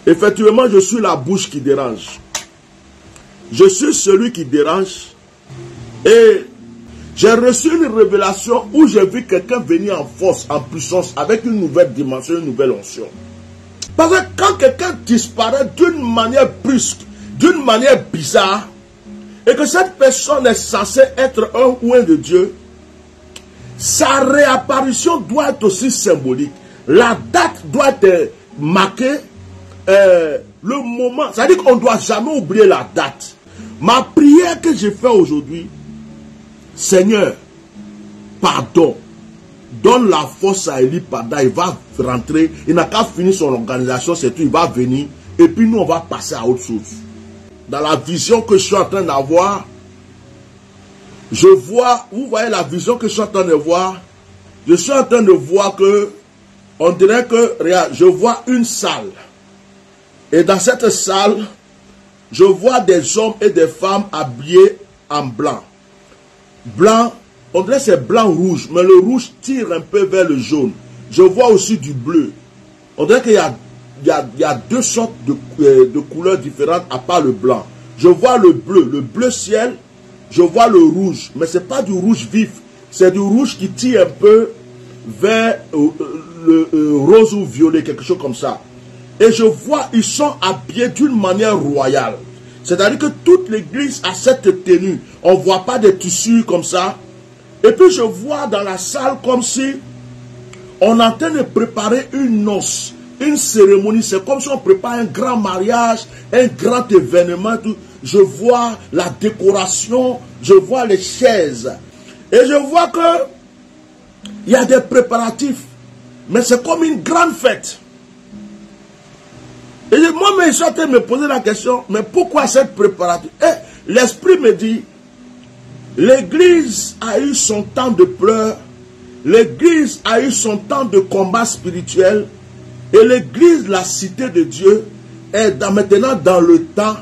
Effectivement, je suis la bouche qui dérange. Je suis celui qui dérange. Et j'ai reçu une révélation où j'ai vu quelqu'un venir en force, en puissance, avec une nouvelle dimension, une nouvelle onction. Parce que quand quelqu'un disparaît d'une manière brusque, d'une manière bizarre, et que cette personne est censée être un ou un de Dieu, sa réapparition doit être aussi symbolique. La date doit être marquée, le moment. C'est-à-dire qu'on ne doit jamais oublier la date. Ma prière que j'ai faite aujourd'hui, Seigneur, pardon, donne la force à Eli Pada, il va rentrer, il n'a qu'à finir son organisation, c'est tout, il va venir, et puis nous on va passer à autre chose. Dans la vision que je suis en train d'avoir, je vois, vous voyez la vision que je suis en train de voir, je suis en train de voir que, on dirait que, regarde, je vois une salle, et dans cette salle, je vois des hommes et des femmes habillés en blanc. Blanc, on dirait que c'est blanc-rouge, mais le rouge tire un peu vers le jaune. Je vois aussi du bleu. On dirait qu'il y a deux sortes de couleurs différentes à part le blanc. Je vois le bleu ciel, je vois le rouge, mais ce n'est pas du rouge vif, c'est du rouge qui tire un peu vers le rose ou violet, quelque chose comme ça. Et je vois, ils sont habillés d'une manière royale. C'est-à-dire que toute l'église a cette tenue. On ne voit pas des tissus comme ça. Et puis je vois dans la salle comme si on est en train de préparer une noce, une cérémonie. C'est comme si on prépare un grand mariage, un grand événement. Tout. Je vois la décoration, je vois les chaises. Et je vois que il y a des préparatifs. Mais c'est comme une grande fête. Et moi-même, je suis en train de me poser la question, mais pourquoi cette préparation? Et l'esprit me dit, l'église a eu son temps de pleurs, l'église a eu son temps de combat spirituel, et l'église, la cité de Dieu, est maintenant dans le temps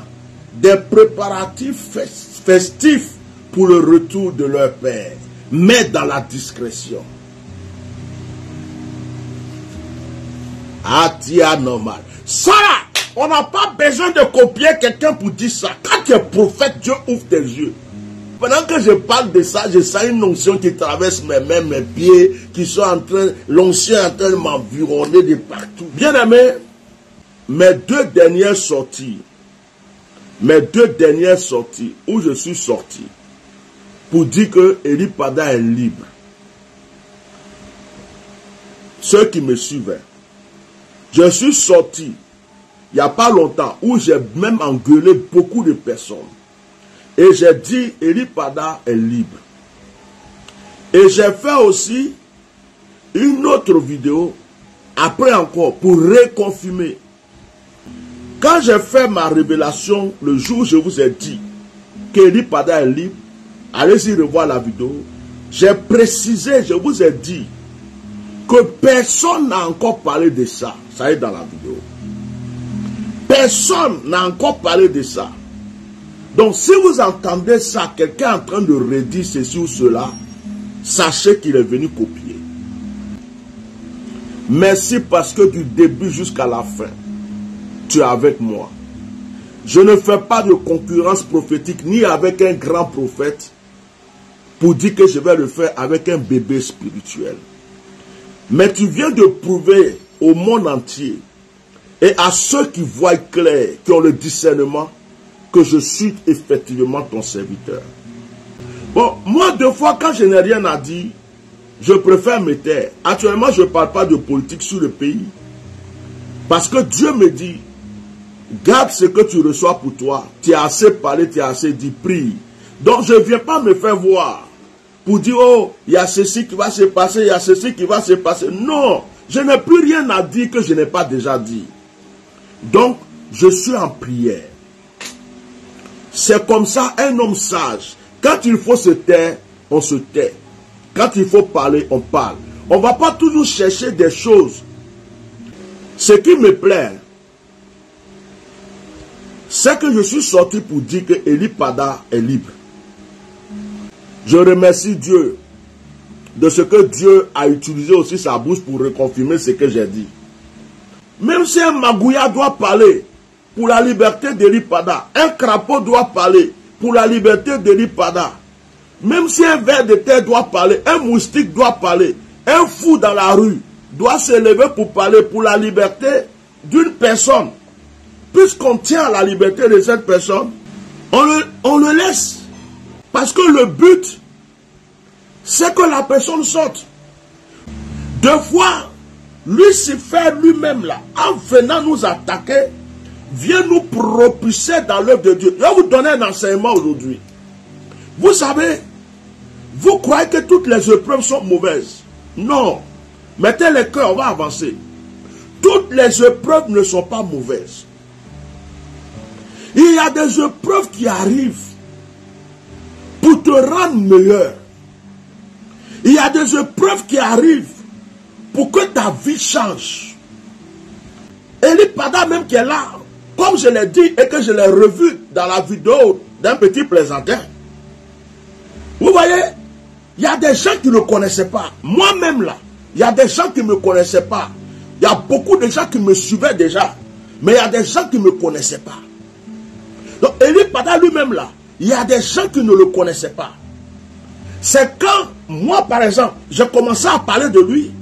des préparatifs festifs pour le retour de leur Père, mais dans la discrétion. Atia normal. Ça, on n'a pas besoin de copier quelqu'un pour dire ça. Quand tu es prophète, Dieu ouvre tes yeux. Pendant que je parle de ça, je sens une onction qui traverse mes mains, mes pieds, qui sont en train, l'onction est en train de m'environner de partout. Bien aimé, mes deux dernières sorties où je suis sorti pour dire que Eli Pada est libre. Ceux qui me suivaient, je suis sorti il n'y a pas longtemps où j'ai même engueulé beaucoup de personnes. Et j'ai dit, Eli Pada est libre. Et j'ai fait aussi une autre vidéo, après encore, pour reconfirmer. Quand j'ai fait ma révélation, le jour où je vous ai dit qu'Eli Pada est libre, allez-y revoir la vidéo. J'ai précisé, je vous ai dit, que personne n'a encore parlé de ça. Ça est dans la vidéo. Personne n'a encore parlé de ça. Donc si vous entendez ça, quelqu'un en train de redire ceci ou cela, sachez qu'il est venu copier. Merci parce que du début jusqu'à la fin, tu es avec moi. Je ne fais pas de concurrence prophétique ni avec un grand prophète pour dire que je vais le faire avec un bébé spirituel. Mais tu viens de prouver au monde entier et à ceux qui voient clair, qui ont le discernement, que je suis effectivement ton serviteur. Bon, moi, deux fois, quand je n'ai rien à dire, je préfère me taire. Actuellement, je ne parle pas de politique sur le pays. Parce que Dieu me dit, garde ce que tu reçois pour toi. Tu as assez parlé, tu as assez dit, prie. Donc, je ne viens pas me faire voir pour dire, oh, il y a ceci qui va se passer, il y a ceci qui va se passer. Non, je n'ai plus rien à dire que je n'ai pas déjà dit. Donc, je suis en prière. C'est comme ça, un homme sage. Quand il faut se taire, on se tait. Quand il faut parler, on parle. On ne va pas toujours chercher des choses. Ce qui me plaît, c'est que je suis sorti pour dire que Eli Pada est libre. Je remercie Dieu de ce que Dieu a utilisé aussi sa bouche pour reconfirmer ce que j'ai dit. Même si un magouya doit parler pour la liberté d'Eli Pada, un crapaud doit parler pour la liberté d'Eli Pada, même si un ver de terre doit parler, un moustique doit parler, un fou dans la rue doit se lever pour parler pour la liberté d'une personne, puisqu'on tient à la liberté de cette personne, on le laisse. Parce que le but, c'est que la personne sorte. Deux fois, Lucifer lui-même, là, en venant nous attaquer, vient nous propulser dans l'œuvre de Dieu. Je vais vous donner un enseignement aujourd'hui. Vous savez, vous croyez que toutes les épreuves sont mauvaises. Non. Mettez les cœurs, on va avancer. Toutes les épreuves ne sont pas mauvaises. Il y a des épreuves qui arrivent pour te rendre meilleur. Il y a des épreuves qui arrivent pour que ta vie change. Eli Pada même qui est là, comme je l'ai dit et que je l'ai revu dans la vidéo d'un petit plaisantin. Vous voyez, il y a des gens qui ne connaissaient pas. Moi-même là, il y a des gens qui ne me connaissaient pas. Il y a beaucoup de gens qui me suivaient déjà. Mais il y a des gens qui ne me connaissaient pas. Donc Eli Pada lui-même là, il y a des gens qui ne le connaissaient pas. C'est quand, moi par exemple, j'ai commencé à parler de lui,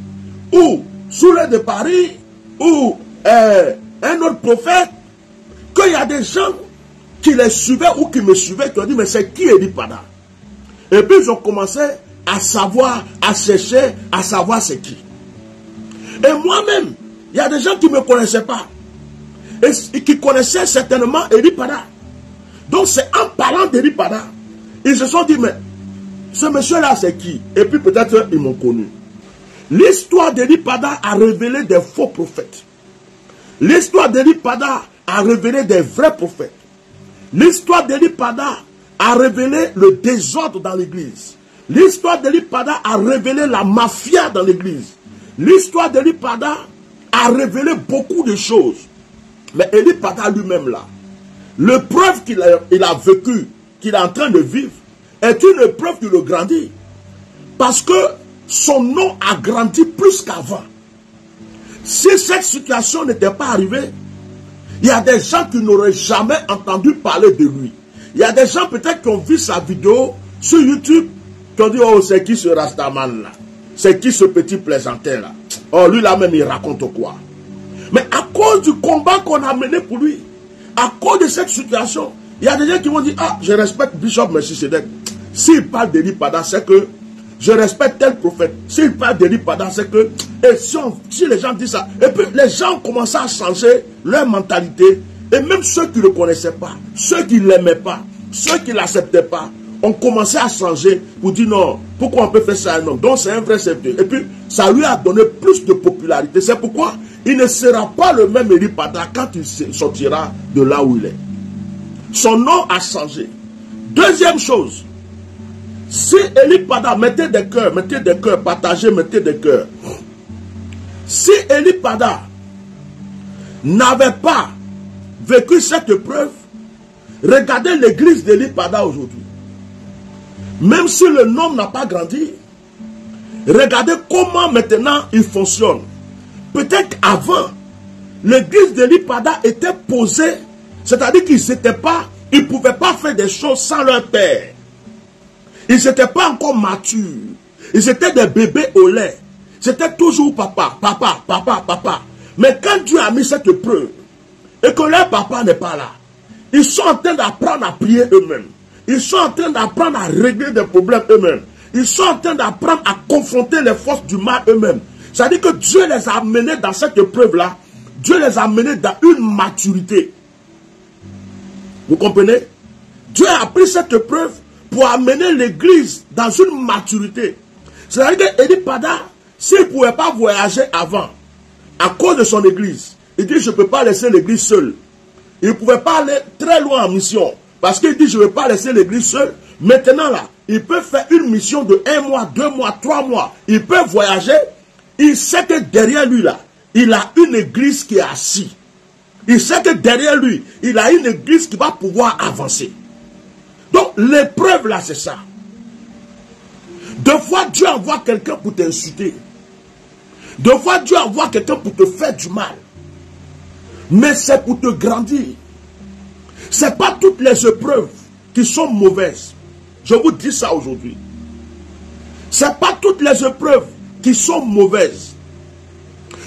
ou Soulé de Paris, ou un autre prophète, qu'il y a des gens qui les suivaient ou qui me suivaient, qui ont dit, mais c'est qui Eli Pada? Et puis ils ont commencé à savoir, à chercher, à savoir c'est qui. Et moi-même, il y a des gens qui ne me connaissaient pas, et qui connaissaient certainement Eli Pada. Donc c'est en parlant d'Eli Pada, ils se sont dit, mais ce monsieur-là c'est qui? Et puis peut-être ils m'ont connu. L'histoire d'Eli Pada a révélé des faux prophètes. L'histoire d'Eli Pada a révélé des vrais prophètes. L'histoire d'Eli Pada a révélé le désordre dans l'église. L'histoire d'Eli Pada a révélé la mafia dans l'église. L'histoire d'Eli Pada a révélé beaucoup de choses. Mais Eli Pada lui-même là, l'épreuve qu'il a vécue, qu'il est en train de vivre, est une épreuve qui le grandit. Parce que son nom a grandi plus qu'avant. Si cette situation n'était pas arrivée, il y a des gens qui n'auraient jamais entendu parler de lui. Il y a des gens peut-être qui ont vu sa vidéo sur YouTube, qui ont dit, oh c'est qui ce Rastaman là? C'est qui ce petit plaisantin là? Oh lui là même il raconte quoi? Mais à cause du combat qu'on a mené pour lui, à cause de cette situation, il y a des gens qui vont dire, ah, je respecte Bishop Melchisedec. S'il parle d'Eli Pada, c'est que je respecte tel prophète. S'il parle d'Eli Pada, c'est que... Et si les gens disent ça, et puis les gens ont commencé à changer leur mentalité. Et même ceux qui ne le connaissaient pas, ceux qui ne l'aimaient pas, ceux qui ne l'acceptaient pas, ont commencé à changer pour dire non, pourquoi on peut faire ça à un homme? Donc c'est un vrai serviteur. Et puis ça lui a donné plus de popularité. C'est pourquoi il ne sera pas le même Eli Pada quand il sortira de là où il est. Son nom a changé. Deuxième chose, si Eli Pada, mettez des cœurs, partagez, mettez des cœurs. Si Eli Pada n'avait pas vécu cette épreuve, regardez l'église d'Eli Pada aujourd'hui. Même si le nom n'a pas grandi, regardez comment maintenant il fonctionne. Peut-être qu'avant, l'église d'Eli Pada était posée, c'est-à-dire qu'ils ne pouvaient pas faire des choses sans leur père. Ils n'étaient pas encore matures. Ils étaient des bébés au lait. C'était toujours papa, papa, papa, papa. Mais quand Dieu a mis cette épreuve, et que leur papa n'est pas là, ils sont en train d'apprendre à prier eux-mêmes. Ils sont en train d'apprendre à régler des problèmes eux-mêmes. Ils sont en train d'apprendre à confronter les forces du mal eux-mêmes. C'est-à-dire que Dieu les a amenés dans cette épreuve-là. Dieu les a amenés dans une maturité. Vous comprenez? Dieu a pris cette épreuve pour amener l'église dans une maturité. C'est-à-dire qu'Eli Pada, s'il ne pouvait pas voyager avant, à cause de son église, il dit je ne peux pas laisser l'église seule. Il ne pouvait pas aller très loin en mission. Parce qu'il dit je ne vais pas laisser l'église seule. Maintenant là, il peut faire une mission de 1 mois, 2 mois, 3 mois. Il peut voyager. Il sait que derrière lui là, il a une église qui est assise. Il sait que derrière lui, il a une église qui va pouvoir avancer. Donc l'épreuve là c'est ça. Deux fois Dieu envoie quelqu'un pour t'insulter. Deux fois Dieu envoie quelqu'un pour te faire du mal. Mais c'est pour te grandir. Ce n'est pas toutes les épreuves qui sont mauvaises. Je vous dis ça aujourd'hui. Ce n'est pas toutes les épreuves qui sont mauvaises.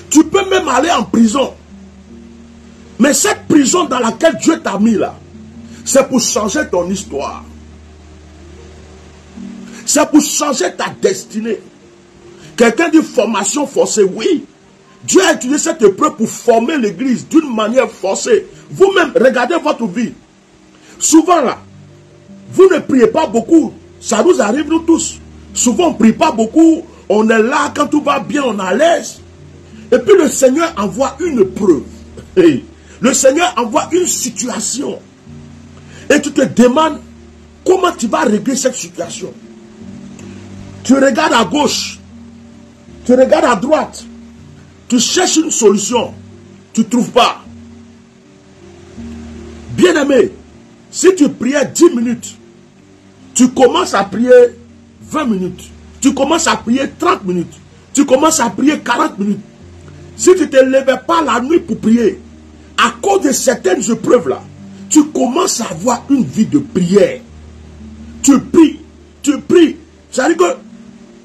Tu peux même aller en prison. Mais cette prison dans laquelle Dieu t'a mis là, c'est pour changer ton histoire. C'est pour changer ta destinée. Quelqu'un dit formation forcée. Oui. Dieu a utilisé cette épreuve pour former l'église d'une manière forcée. Vous-même, regardez votre vie. Souvent là, vous ne priez pas beaucoup. Ça nous arrive nous tous. Souvent on ne prie pas beaucoup. On est là, quand tout va bien, on est à l'aise. Et puis le Seigneur envoie une preuve. Le Seigneur envoie une situation. Et tu te demandes comment tu vas régler cette situation. Tu regardes à gauche. Tu regardes à droite. Tu cherches une solution. Tu ne trouves pas. Bien-aimé, si tu priais 10 minutes, tu commences à prier 20 minutes. Tu commences à prier 30 minutes. Tu commences à prier 40 minutes. Si tu ne te levais pas la nuit pour prier, à cause de certaines épreuves-là, tu commences à avoir une vie de prière. Tu pries, tu pries. Ça veut dire que,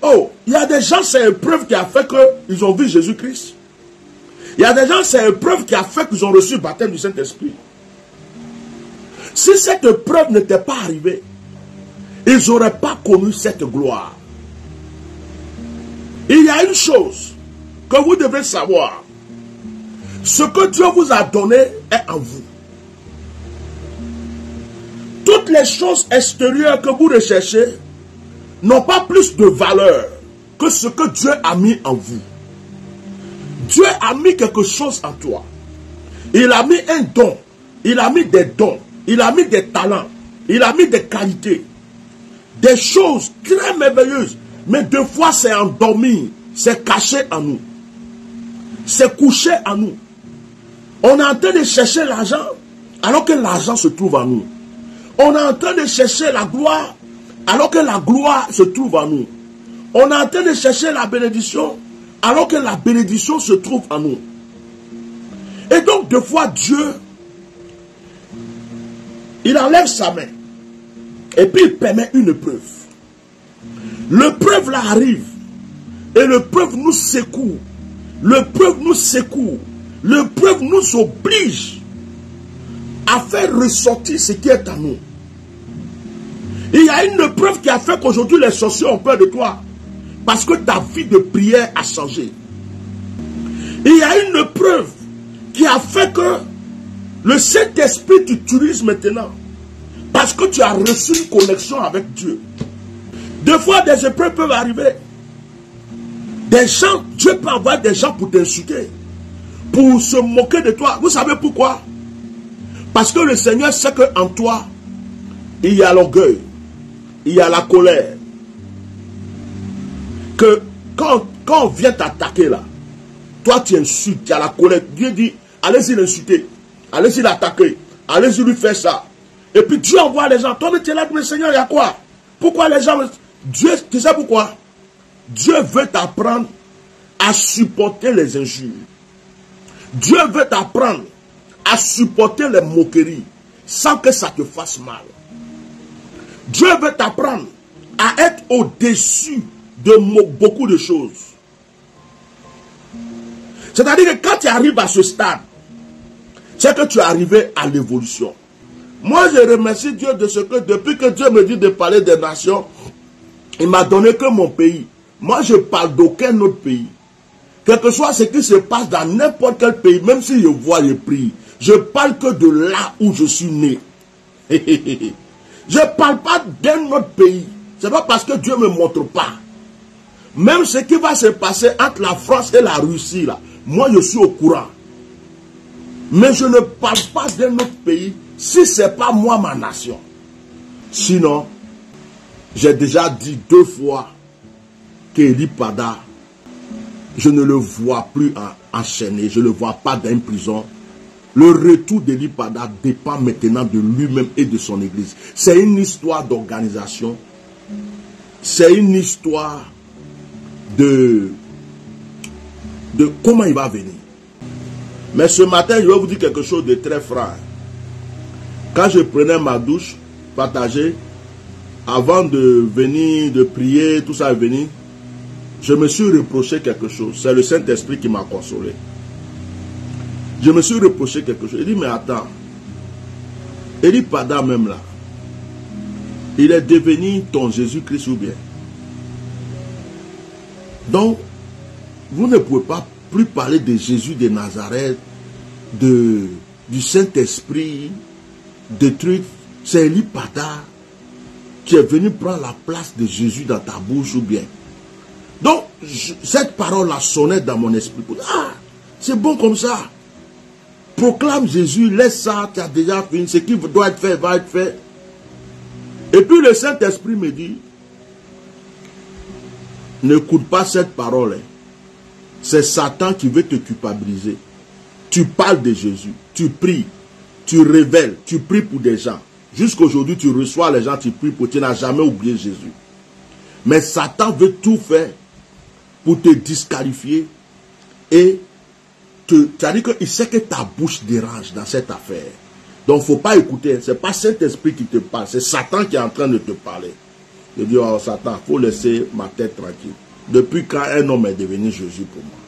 oh, il y a des gens, c'est l'épreuve qui a fait qu'ils ont vu Jésus-Christ. Il y a des gens, c'est l'épreuve qui a fait qu'ils ont reçu le baptême du Saint-Esprit. Si cette épreuve n'était pas arrivée, ils n'auraient pas connu cette gloire. Il y a une chose que vous devez savoir. Ce que Dieu vous a donné est en vous. Toutes les choses extérieures que vous recherchez n'ont pas plus de valeur que ce que Dieu a mis en vous. Dieu a mis quelque chose en toi. Il a mis un don. Il a mis des dons. Il a mis des talents. Il a mis des qualités. Des choses très merveilleuses. Mais deux fois c'est endormi. C'est caché en nous. C'est couché en nous. On est en train de chercher l'argent alors que l'argent se trouve en nous. On est en train de chercher la gloire alors que la gloire se trouve en nous. On est en train de chercher la bénédiction alors que la bénédiction se trouve en nous. Et donc, deux fois, Dieu, il enlève sa main et puis il permet une preuve. L'épreuve là arrive et l'épreuve nous secoue. L'épreuve nous secoue. L'épreuve nous oblige à faire ressortir ce qui est en nous. Il y a une épreuve qui a fait qu'aujourd'hui les sorciers ont peur de toi. Parce que ta vie de prière a changé. Il y a une épreuve qui a fait que le Saint-Esprit t'utilise maintenant. Parce que tu as reçu une connexion avec Dieu. Des fois, des épreuves peuvent arriver. Des gens, Dieu peut envoyer des gens pour t'insulter. Pour se moquer de toi. Vous savez pourquoi? Parce que le Seigneur sait qu'en toi, il y a l'orgueil. Il y a la colère. Que quand on vient t'attaquer là, toi tu insultes, tu as la colère. Dieu dit, allez-y l'insulter, allez-y l'attaquer, allez-y lui faire ça. Et puis Dieu envoie les gens. Toi mais tu es là, mais Seigneur, il y a quoi? Pourquoi les gens... Dieu, tu sais pourquoi? Dieu veut t'apprendre à supporter les injures. Dieu veut t'apprendre à supporter les moqueries sans que ça te fasse mal. Dieu veut t'apprendre à être au-dessus de beaucoup de choses. C'est-à-dire que quand tu arrives à ce stade, c'est que tu es arrivé à l'évolution. Moi, je remercie Dieu de ce que depuis que Dieu me dit de parler des nations, il m'a donné que mon pays. Moi, je ne parle d'aucun autre pays. Quel que soit ce qui se passe dans n'importe quel pays, même si je vois les prix, je parle que de là où je suis né. Je ne parle pas d'un autre pays. Ce n'est pas parce que Dieu ne me montre pas. Même ce qui va se passer entre la France et la Russie, là, moi je suis au courant. Mais je ne parle pas d'un autre pays si ce n'est pas moi, ma nation. Sinon, j'ai déjà dit 2 fois qu'Eli Pada, je ne le vois plus enchaîné, je ne le vois pas dans une prison. Le retour d'Eli Pada dépend maintenant de lui-même et de son église. C'est une histoire d'organisation. C'est une histoire de comment il va venir. Mais ce matin, je vais vous dire quelque chose de très franc. Quand je prenais ma douche, partagée, avant de venir, de prier, tout ça est venu, je me suis reproché quelque chose. C'est le Saint-Esprit qui m'a consolé. Je me suis reproché quelque chose. Il dit, mais attends. Il dit, pendant même là, il est devenu ton Jésus-Christ ou bien. Donc, vous ne pouvez pas plus parler de Jésus de Nazareth, du Saint-Esprit, de trucs. C'est Eli Pada qui est venu prendre la place de Jésus dans ta bouche ou bien. Donc, cette parole-là sonnait dans mon esprit. Ah, c'est bon comme ça. Proclame Jésus, laisse ça, tu as déjà fini. Ce qui doit être fait, va être fait. Et puis le Saint-Esprit me dit, n'écoute pas cette parole. C'est Satan qui veut te culpabiliser. Tu parles de Jésus, tu pries, tu révèles, tu pries pour des gens. Jusqu'aujourd'hui, tu reçois les gens, tu pries pour, tu n'as jamais oublié Jésus. Mais Satan veut tout faire pour te disqualifier et c'est-à-dire qu'il sait que ta bouche dérange dans cette affaire. Donc, il ne faut pas écouter. Ce n'est pas Saint-Esprit qui te parle. C'est Satan qui est en train de te parler. Je dis, oh Satan, il faut laisser ma tête tranquille. Depuis quand un homme est devenu Jésus pour moi?